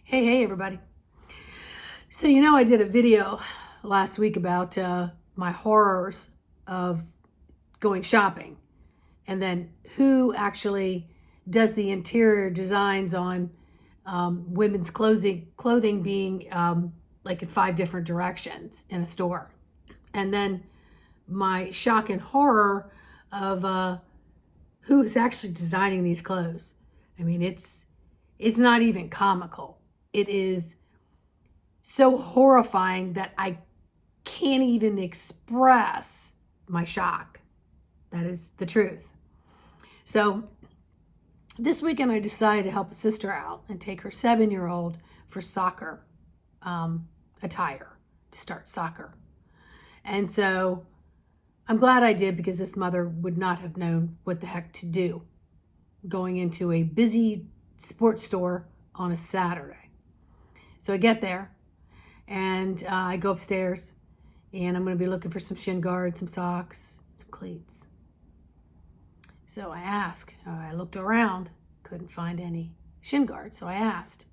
Hey, everybody. So, I did a video last week about my horrors of going shopping and then who actually does the interior designs on women's clothing being like in 5 different directions in a store. And then my shock and horror of who's actually designing these clothes. I mean, it's not even comical. It is so horrifying that I can't even express my shock. That is the truth. So this weekend, I decided to help a sister out and take her 7-year-old for soccer attire to start soccer. And so I'm glad I did, because this mother would not have known what the heck to do going into a busy sports store on a Saturday. So I get there and I go upstairs and I'm going to be looking for some shin guards, some socks, some cleats. So I looked around, couldn't find any shin guards. So I asked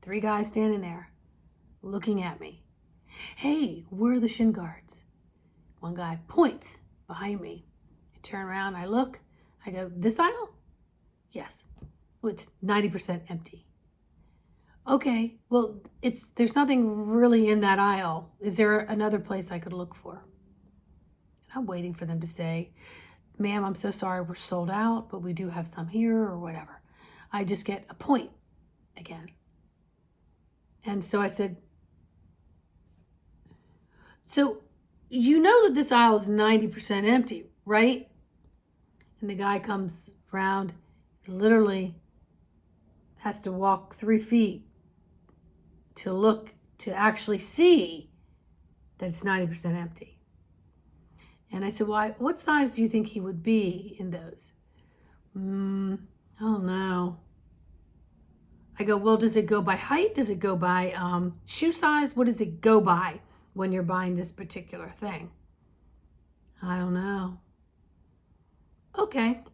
3 guys standing there looking at me, "Hey, where are the shin guards?" One guy points behind me. I turn around, I look, I go, "This aisle?" "Yes." "Well, it's 90% empty." "Okay, well, there's nothing really in that aisle. Is there another place I could look for?" And I'm waiting for them to say, "Ma'am, I'm so sorry, we're sold out, but we do have some here," or whatever. I just get a point again. And so I said, "So you know that this aisle is 90% empty, right?" And the guy comes around, literally has to walk 3 feet to actually see that it's 90% empty. And I said, "Why? What size do you think he would be in those?" I don't know. I go, "Well, does it go by height? Does it go by shoe size? What does it go by when you're buying this particular thing?" "I don't know." "Okay.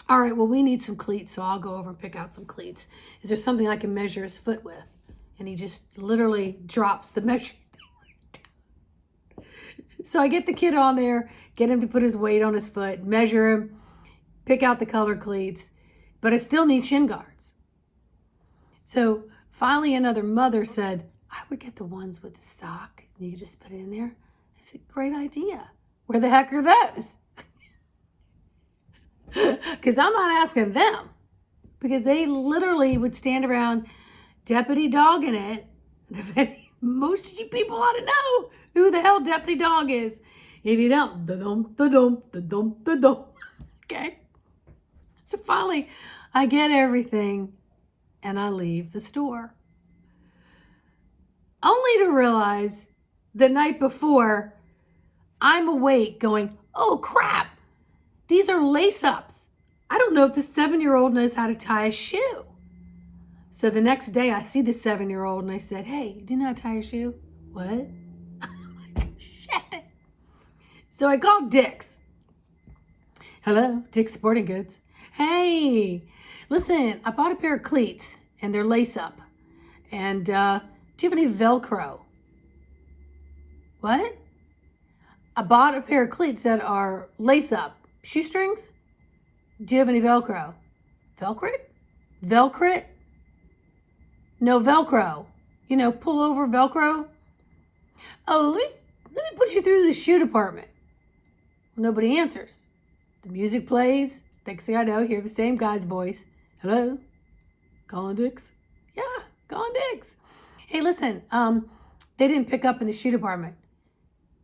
All right, well, we need some cleats, so I'll go over and pick out some cleats. Is there something I can measure his foot with?" And he just literally drops the measuring thing. So I get the kid on there, get him to put his weight on his foot, measure him, pick out the color cleats, but I still need shin guards. So finally another mother said, "I would get the ones with the sock. You could just put it in there." I said, "Great idea. Where the heck are those?" Because I'm not asking them, because they literally would stand around Deputy Dogging it. Most of you people ought to know who the hell Deputy Dog is. If you don't, da-dum, da-dum, da-dum, da-dum. Okay? So finally, I get everything and I leave the store. Only to realize the night before, I'm awake going, "Oh crap, these are lace-ups. I don't know if the 7-year-old knows how to tie a shoe." So the next day I see the 7-year-old and I said, "Hey, do you know how to tie your shoe?" "What?" I'm like, shit. So I called Dick's. "Hello, Dick's Sporting Goods. Hey, listen, I bought a pair of cleats and they're lace up. And do you have any Velcro?" "What?" "I bought a pair of cleats that are lace up. Shoestrings? Do you have any Velcro?" "Velcrit? Velcrit? No, Velcro. Pull over Velcro." "Oh, let me put you through the shoe department." Nobody answers. The music plays. Next thing I know, hear the same guy's voice. "Hello? Calling Dick's?" "Yeah, calling Dick's." "Hey, listen, they didn't pick up in the shoe department."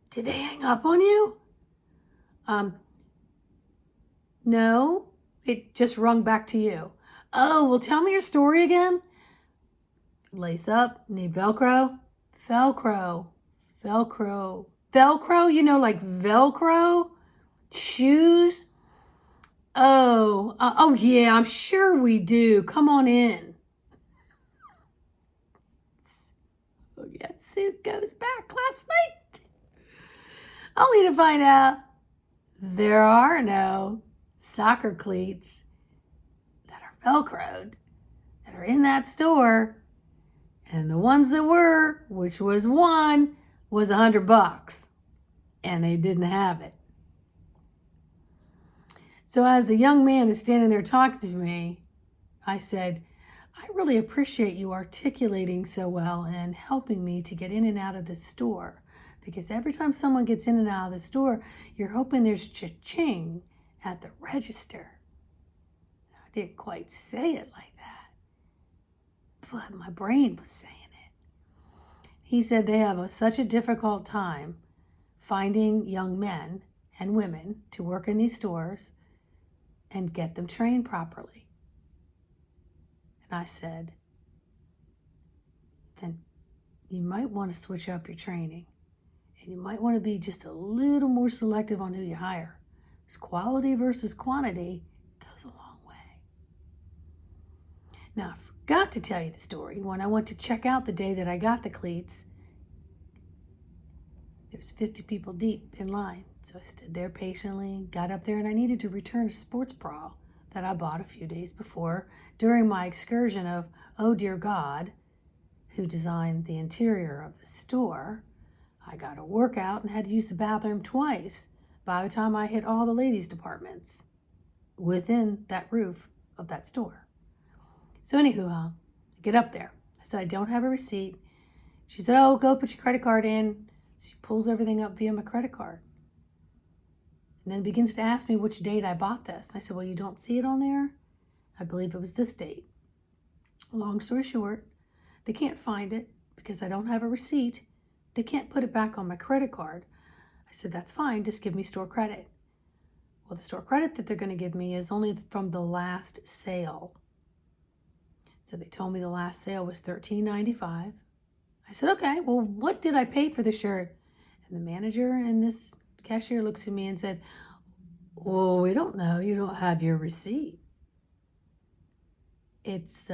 "Did they hang up on you?" "No, it just rung back to you." "Oh, well, tell me your story again." "Lace up, need Velcro." "Velcro, Velcro, Velcro, like Velcro? Shoes?" Oh, yeah, I'm sure we do. Come on in." So yeah, Sue goes back last night, only to find out there are no soccer cleats that are Velcroed that are in that store. And the ones that were, which was one, was $100, and they didn't have it. So as the young man is standing there talking to me, I said, I really appreciate you articulating so well and helping me to get in and out of the store. Because every time someone gets in and out of the store, you're hoping there's cha-ching at the register. I didn't quite say it like that, but my brain was saying it. He said they have such a difficult time finding young men and women to work in these stores and get them trained properly. And I said, then you might want to switch up your training. And you might want to be just a little more selective on who you hire. Because quality versus quantity goes a long way. Now, I forgot to tell you the story. When I went to check out the day that I got the cleats, there was 50 people deep in line. So I stood there patiently, got up there, and I needed to return a sports bra that I bought a few days before during my excursion of, oh dear God, who designed the interior of the store. I got a workout and had to use the bathroom twice by the time I hit all the ladies' departments within that roof of that store. So anywho, I get up there. I said, I don't have a receipt. She said, oh, go put your credit card in. She pulls everything up via my credit card. And then begins to ask me which date I bought this. I said, well, you don't see it on there? I believe it was this date. Long story short, they can't find it because I don't have a receipt. They can't put it back on my credit card. I said, that's fine, just give me store credit. Well, the store credit that they're going to give me is only from the last sale. So they told me the last sale was $13.95. I said, okay, well, what did I pay for the shirt? And the manager and this cashier looks at me and said, well, we don't know. You don't have your receipt. It's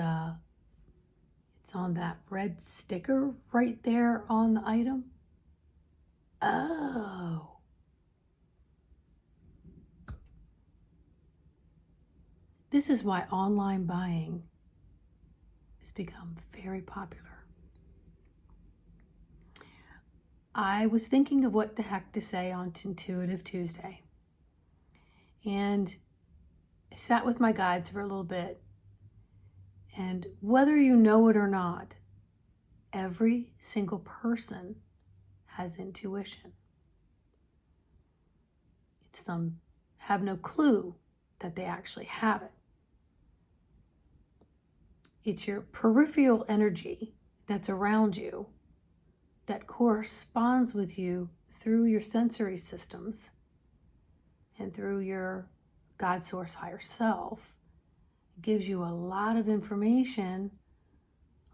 on that red sticker right there on the item. Oh. This is why online buying has become very popular. I was thinking of what the heck to say on Intuitive Tuesday. And I sat with my guides for a little bit. And whether you know it or not, every single person has intuition. Some have no clue that they actually have it. It's your peripheral energy that's around you that corresponds with you through your sensory systems and through your God source higher self. It gives you a lot of information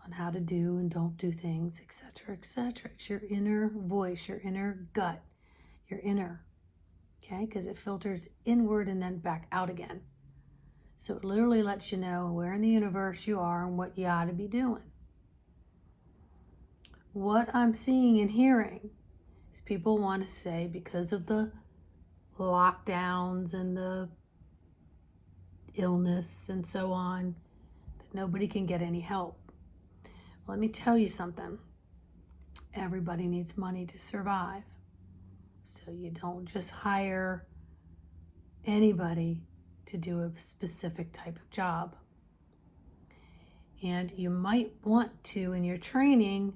on how to do and don't do things, etc., etc. It's your inner voice, your inner gut, your inner, okay? Because it filters inward and then back out again. So it literally lets you know where in the universe you are and what you ought to be doing. What I'm seeing and hearing is people want to say, because of the lockdowns and the illness and so on, that nobody can get any help. Let me tell you something. Everybody needs money to survive. So you don't just hire anybody to do a specific type of job. And you might want to, in your training,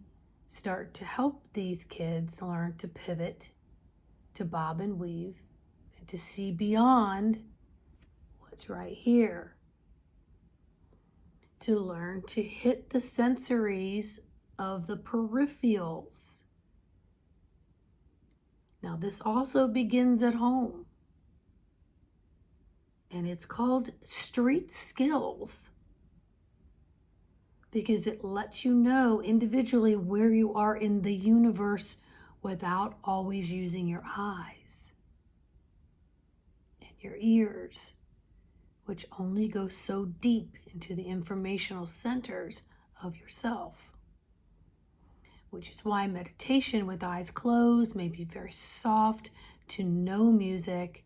start to help these kids learn to pivot, to bob and weave, and to see beyond what's right here. To learn to hit the sensories of the peripherals. Now, this also begins at home. And it's called street skills, because it lets you know individually where you are in the universe without always using your eyes and your ears, which only go so deep into the informational centers of yourself. Which is why meditation with eyes closed, maybe very soft, to no music,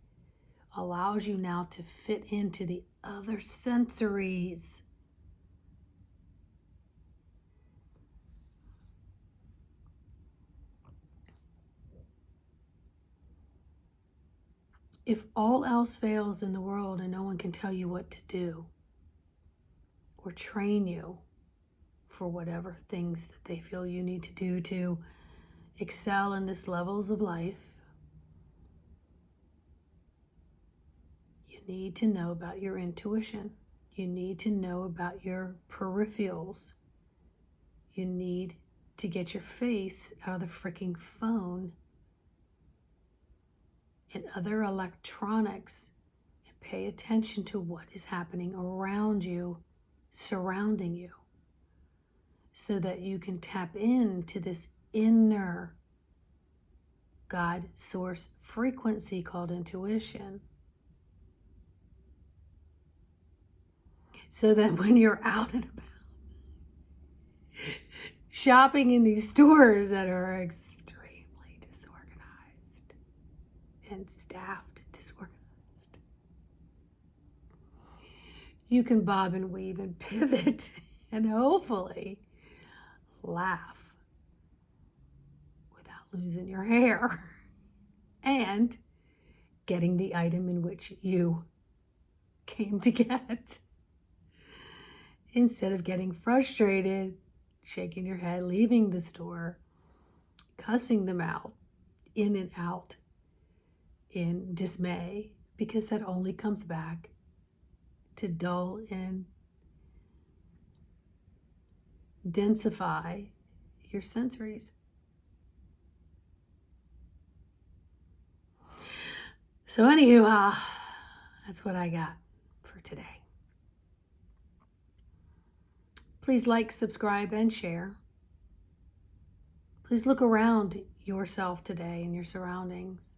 allows you now to fit into the other sensories. If all else fails in the world and no one can tell you what to do or train you for whatever things that they feel you need to do to excel in this levels of life, you need to know about your intuition. You need to know about your peripherals. You need to get your face out of the freaking phone and other electronics and pay attention to what is happening around you, surrounding you, so that you can tap into this inner God source frequency called intuition. So that when you're out and about shopping in these stores that are extremely disorganized and staffed disorganized, you can bob and weave and pivot and hopefully laugh without losing your hair and getting the item in which you came to get, instead of getting frustrated, shaking your head, leaving the store, cussing them out, in and out, in dismay, because that only comes back to dull and densify your sensories. So anywho, that's what I got for today. Please like, subscribe, and share. Please look around yourself today and your surroundings.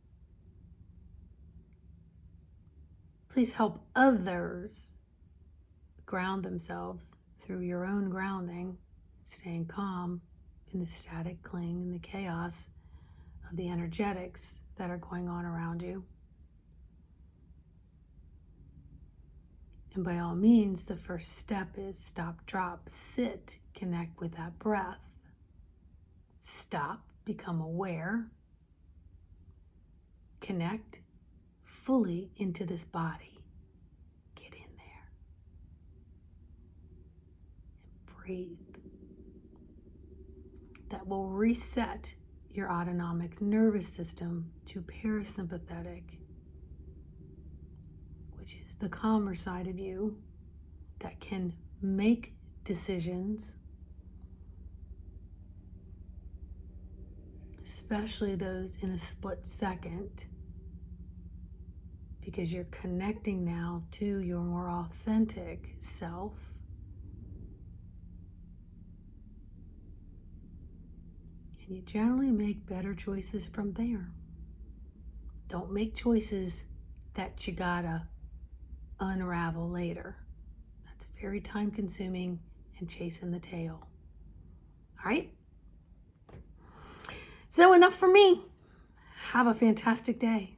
Please help others ground themselves through your own grounding, staying calm in the static cling and the chaos of the energetics that are going on around you. And by all means, the first step is stop, drop, sit, connect with that breath. Stop, become aware, connect fully into this body. Get in there and breathe. That will reset your autonomic nervous system to parasympathetic, which is the calmer side of you that can make decisions, especially those in a split second, because you're connecting now to your more authentic self. And you generally make better choices from there. Don't make choices that you gotta unravel later. That's very time consuming and chasing the tail. All right? So enough for me. Have a fantastic day.